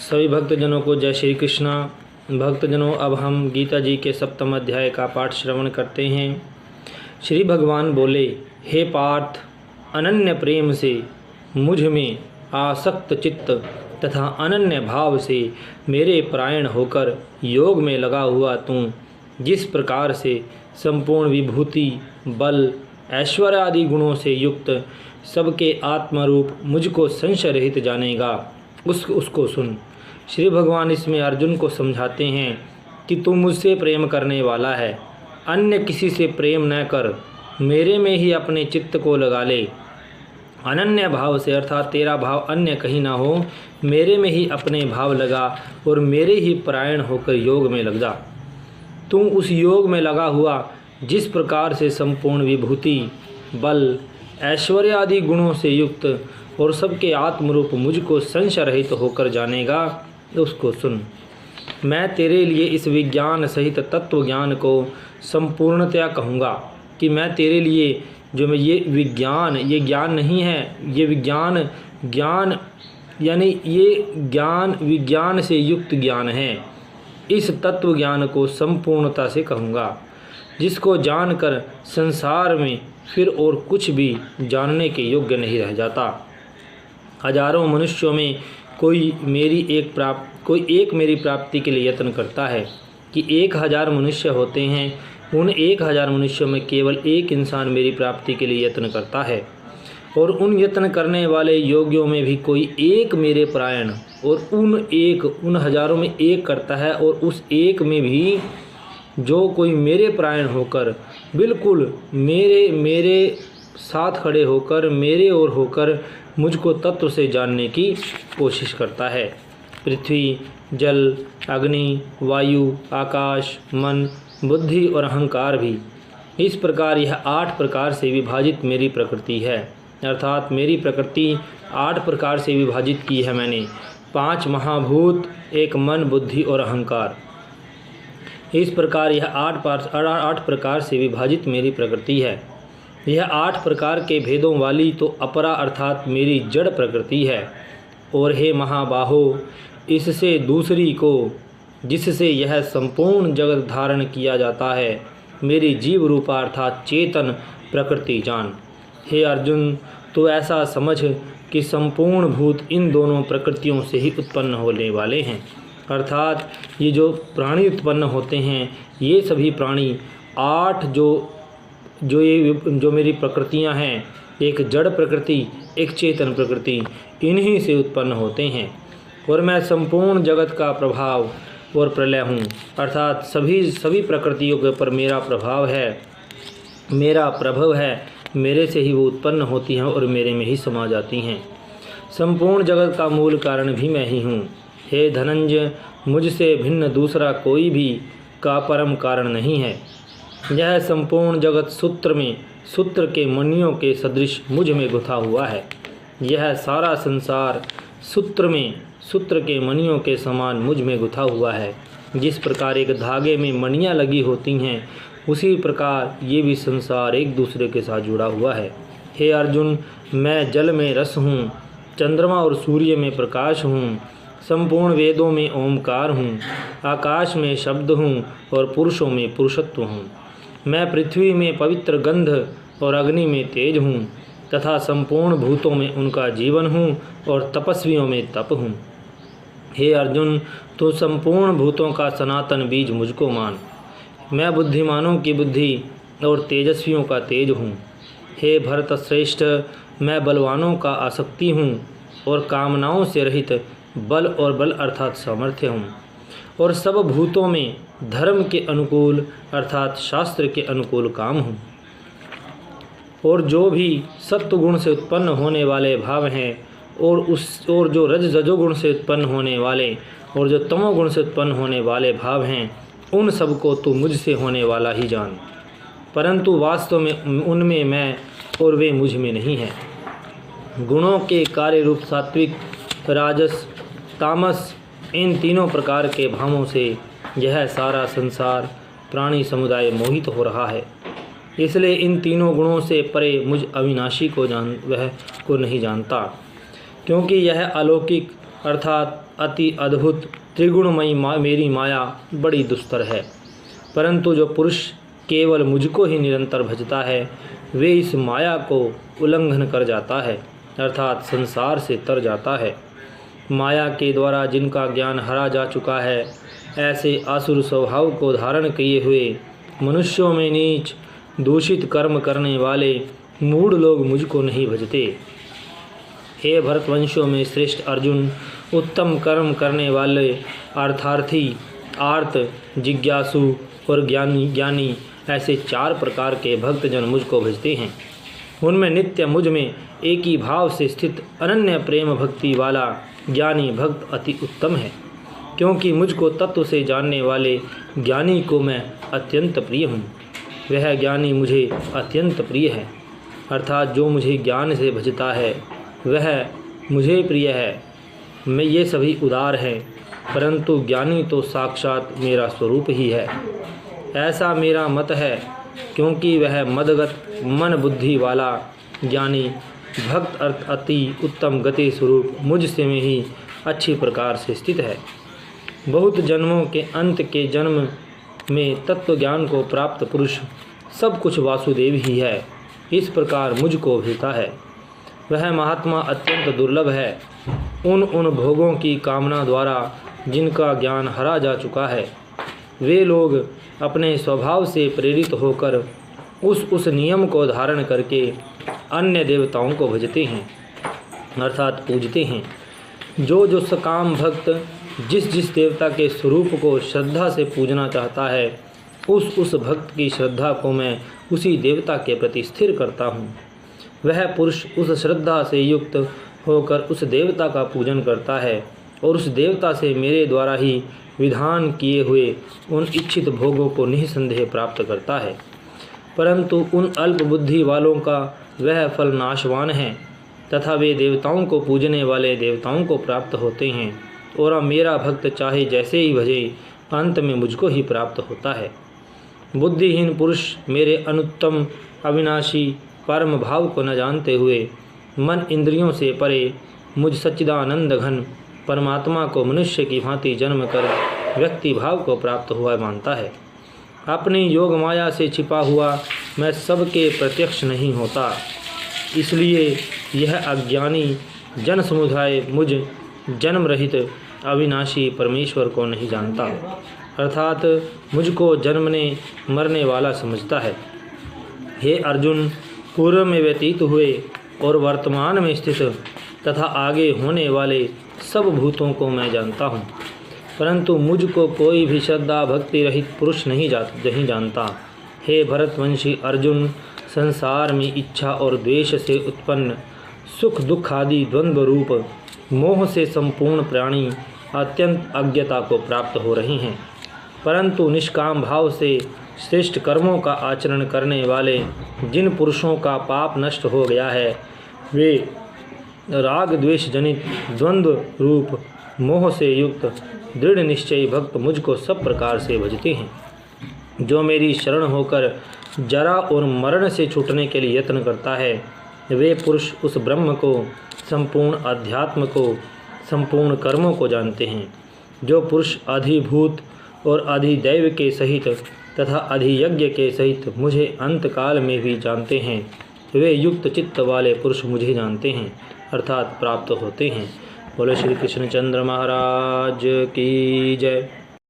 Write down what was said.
सभी भक्तजनों को जय श्री कृष्णा। भक्तजनों, अब हम गीता जी के 7वें अध्याय का पाठ श्रवण करते हैं। श्री भगवान बोले, हे पार्थ, अनन्य प्रेम से मुझ में आसक्त चित्त तथा अनन्य भाव से मेरे परायण होकर योग में लगा हुआ तू जिस प्रकार से संपूर्ण विभूति, बल, ऐश्वर्य आदि गुणों से युक्त सबके आत्मरूप मुझको संशय रहित जानेगा, उसको सुन। श्री भगवान इसमें अर्जुन को समझाते हैं कि तू मुझसे प्रेम करने वाला है, अन्य किसी से प्रेम न कर, मेरे में ही अपने चित्त को लगा ले। अनन्य भाव से अर्थात तेरा भाव अन्य कहीं ना हो, मेरे में ही अपने भाव लगा और मेरे ही परायण होकर योग में लग जा। तू उस योग में लगा हुआ जिस प्रकार से संपूर्ण विभूति, बल, ऐश्वर्य आदि गुणों से युक्त और सबके आत्मरूप मुझको संशय रहित होकर जानेगा, उसको सुन। मैं तेरे लिए इस विज्ञान सहित तत्व ज्ञान को संपूर्णतया कहूँगा कि मैं तेरे लिए जो मैं ये विज्ञान, ये ज्ञान नहीं है, ये ज्ञान यानी ये ज्ञान विज्ञान से युक्त ज्ञान है। इस तत्व ज्ञान को संपूर्णता से कहूँगा, जिसको जानकर संसार में फिर और कुछ भी जानने के योग्य नहीं रह जाता। हजारों मनुष्यों में कोई एक मेरी प्राप्ति के लिए यत्न करता है कि 1000 मनुष्य होते हैं, उन 1000 मनुष्यों में केवल एक इंसान मेरी प्राप्ति के लिए यत्न करता है, और उन यत्न करने वाले योगियों में भी कोई एक मेरे परायण और उन हजारों में एक करता है, और उस एक में भी जो कोई मेरे परायण होकर बिल्कुल मेरे साथ खड़े होकर, मेरे ओर होकर मुझको तत्व से जानने की कोशिश करता है। पृथ्वी, जल, अग्नि, वायु, आकाश, मन, बुद्धि और अहंकार भी। इस प्रकार यह 8 प्रकार से विभाजित मेरी प्रकृति है, अर्थात मेरी प्रकृति 8 प्रकार से विभाजित की है मैंने। 5 महाभूत, 1 मन, बुद्धि और अहंकार। इस प्रकार यह 8 प्रकार से विभाजित मेरी प्रकृति है। यह 8 प्रकार के भेदों वाली तो अपरा अर्थात मेरी जड़ प्रकृति है। और हे महाबाहो, इससे दूसरी को जिससे यह संपूर्ण जगत धारण किया जाता है, मेरी जीव रूपा अर्थात चेतन प्रकृति जान। हे अर्जुन, तो ऐसा समझ कि संपूर्ण भूत इन दोनों प्रकृतियों से ही उत्पन्न होने वाले हैं, अर्थात ये जो प्राणी उत्पन्न होते हैं, ये सभी प्राणी 8 जो मेरी प्रकृतियां हैं, एक जड़ प्रकृति, एक चेतन प्रकृति, इन्हीं से उत्पन्न होते हैं। और मैं संपूर्ण जगत का प्रभाव और प्रलय हूँ, अर्थात सभी प्रकृतियों के ऊपर मेरा प्रभाव है, मेरा प्रभव है, मेरे से ही वो उत्पन्न होती हैं और मेरे में ही समा जाती हैं। संपूर्ण जगत का मूल कारण भी मैं ही हूँ। हे धनंजय, मुझसे भिन्न दूसरा कोई भी का परम कारण नहीं है। यह संपूर्ण जगत सूत्र के मणियों के सदृश मुझ में गुथा हुआ है। यह सारा संसार सूत्र के मणियों के समान मुझ में गुथा हुआ है। जिस प्रकार एक धागे में मणियाँ लगी होती हैं, उसी प्रकार ये भी संसार एक दूसरे के साथ जुड़ा हुआ है। हे अर्जुन, मैं जल में रस हूँ, चंद्रमा और सूर्य में प्रकाश हूँ, संपूर्ण वेदों में ओमकार हूँ, आकाश में शब्द हूँ और पुरुषों में पुरुषत्व हूँ। मैं पृथ्वी में पवित्र गंध और अग्नि में तेज हूँ तथा संपूर्ण भूतों में उनका जीवन हूँ और तपस्वियों में तप हूँ। हे अर्जुन, तो संपूर्ण भूतों का सनातन बीज मुझको मान। मैं बुद्धिमानों की बुद्धि और तेजस्वियों का तेज हूँ। हे भरत श्रेष्ठ, मैं बलवानों का आसक्ति हूँ और कामनाओं से रहित बल और बल अर्थात सामर्थ्य हूँ, और सब भूतों में धर्म के अनुकूल अर्थात शास्त्र के अनुकूल काम हूँ। और जो भी सत्वगुण से उत्पन्न होने वाले भाव हैं और जो रजोगुण से उत्पन्न होने वाले और जो तमोगुण से उत्पन्न होने वाले भाव हैं, उन सबको तू मुझसे होने वाला ही जान, परंतु वास्तव में उनमें मैं और वे मुझ में नहीं हैं। गुणों के कार्य रूप सात्विक, राजस, तामस, इन तीनों प्रकार के भावों से यह सारा संसार प्राणी समुदाय मोहित हो रहा है। इसलिए इन तीनों गुणों से परे मुझ अविनाशी को नहीं जानता, क्योंकि यह अलौकिक अर्थात अति अद्भुत त्रिगुणमयी मेरी माया बड़ी दुस्तर है। परंतु जो पुरुष केवल मुझको ही निरंतर भजता है वे इस माया को उल्लंघन कर जाता है, अर्थात संसार से तर जाता है। माया के द्वारा जिनका ज्ञान हरा जा चुका है, ऐसे आसुर स्वभाव को धारण किए हुए मनुष्यों में नीच दूषित कर्म करने वाले मूढ़ लोग मुझको नहीं भजते। हे भरतवंशियों में श्रेष्ठ अर्जुन, उत्तम कर्म करने वाले अर्थार्थी, आर्त, जिज्ञासु और ज्ञानी ऐसे 4 प्रकार के भक्तजन मुझको भजते हैं। उनमें नित्य मुझ में एक ही भाव से स्थित अनन्य प्रेम भक्ति वाला ज्ञानी भक्त अति उत्तम है, क्योंकि मुझको तत्व से जानने वाले ज्ञानी को मैं अत्यंत प्रिय हूँ। वह ज्ञानी मुझे अत्यंत प्रिय है, अर्थात जो मुझे ज्ञान से भजता है वह मुझे प्रिय है। मैं ये सभी उदार हैं, परंतु ज्ञानी तो साक्षात मेरा स्वरूप ही है, ऐसा मेरा मत है, क्योंकि वह मदगत मन बुद्धि वाला ज्ञानी भक्त अति उत्तम गति स्वरूप मुझसे में ही अच्छी प्रकार से स्थित है। बहुत जन्मों के अंत के जन्म में तत्व ज्ञान को प्राप्त पुरुष सब कुछ वासुदेव ही है, इस प्रकार मुझको भेजता है। वह महात्मा अत्यंत दुर्लभ है। उन भोगों की कामना द्वारा जिनका ज्ञान हरा जा चुका है वे लोग अपने स्वभाव से प्रेरित होकर उस नियम को धारण करके अन्य देवताओं को भजते हैं, अर्थात पूजते हैं। जो सकाम भक्त जिस देवता के स्वरूप को श्रद्धा से पूजना चाहता है उस भक्त की श्रद्धा को मैं उसी देवता के प्रति स्थिर करता हूँ। वह पुरुष उस श्रद्धा से युक्त होकर उस देवता का पूजन करता है और उस देवता से मेरे द्वारा ही विधान किए हुए उन इच्छित भोगों को निःसंदेह प्राप्त करता है। परंतु उन अल्प बुद्धि वालों का वह फल नाशवान है तथा वे देवताओं को पूजने वाले देवताओं को प्राप्त होते हैं, और मेरा भक्त चाहे जैसे ही भजे अंत में मुझको ही प्राप्त होता है। बुद्धिहीन पुरुष मेरे अनुत्तम अविनाशी परम भाव को न जानते हुए मन इंद्रियों से परे मुझ सच्चिदानंद घन परमात्मा को मनुष्य की भांति जन्म कर व्यक्ति भाव को प्राप्त हुआ मानता है। अपनी योग माया से छिपा हुआ मैं सबके प्रत्यक्ष नहीं होता, इसलिए यह अज्ञानी जन समुदाय मुझ जन्म रहित अविनाशी परमेश्वर को नहीं जानता, अर्थात मुझको जन्मने मरने वाला समझता है। हे अर्जुन, पूर्व में व्यतीत हुए और वर्तमान में स्थित तथा आगे होने वाले सब भूतों को मैं जानता हूँ, परंतु मुझको कोई भी श्रद्धा भक्ति रहित पुरुष नहीं जानता। हे भरतवंशी अर्जुन, संसार में इच्छा और द्वेष से उत्पन्न सुख दुख आदि द्वंद्व रूप मोह से संपूर्ण प्राणी अत्यंत अज्ञता को प्राप्त हो रहे हैं, परंतु निष्काम भाव से श्रेष्ठ कर्मों का आचरण करने वाले जिन पुरुषों का पाप नष्ट हो गया है वे राग द्वेष जनित द्वंद्व रूप मोह से युक्त दृढ़ निश्चयी भक्त मुझको सब प्रकार से भजते हैं। जो मेरी शरण होकर जरा और मरण से छूटने के लिए यत्न करता है वे पुरुष उस ब्रह्म को, संपूर्ण अध्यात्म को, संपूर्ण कर्मों को जानते हैं। जो पुरुष अधिभूत और अधिदैव के सहित तथा अधियज्ञ के सहित मुझे अंतकाल में भी जानते हैं वे युक्त चित्त वाले पुरुष मुझे जानते हैं, अर्थात प्राप्त होते हैं। बोलो श्री कृष्णचंद्र महाराज की जय।